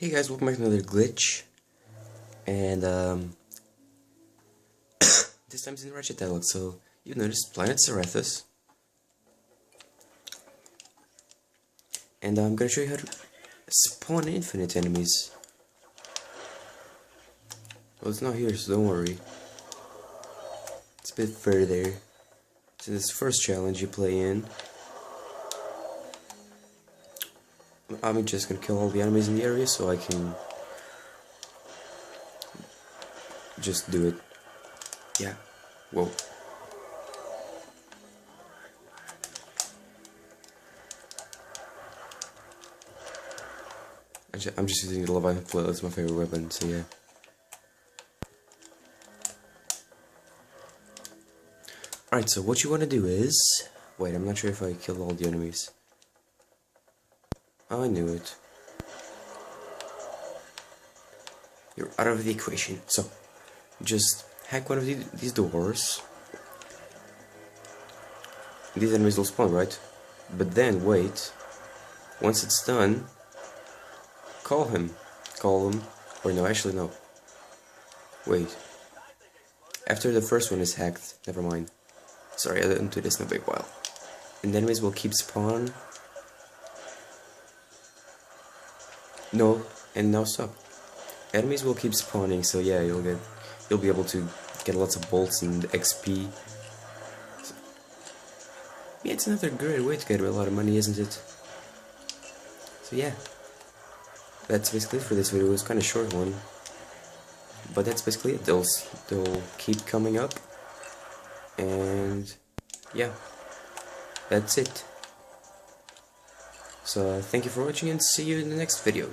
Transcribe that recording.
Hey guys, welcome back to another glitch, and this time it's in Ratchet Deadlocked. So you've noticed Planet Zarathus, and I'm gonna show you how to spawn infinite enemies. Well, it's not here, so don't worry. It's a bit further. So this first challenge you play in, I'm just gonna kill all the enemies in the area so I can just do it. Yeah. Whoa. I'm just using the Leviathan Flail, that's my favorite weapon, so yeah. Alright, so what you want to do is... Wait, I'm not sure if I killed all the enemies. Oh, I knew it. You're out of the equation. So, just hack one of these doors. These enemies will spawn, right? But then, wait. Once it's done, call him. Call him. Or no, actually no. Wait. After the first one is hacked, never mind. Sorry, I didn't do this in a big while. And the enemies will keep spawn. No, and now stop. Enemies will keep spawning, so yeah, you'll be able to get lots of bolts and XP. So, yeah, it's another great way to get a lot of money, isn't it? So yeah, that's basically it for this video. It was kind of short one, but that's basically it. They'll keep coming up, and yeah, that's it. So thank you for watching and see you in the next video.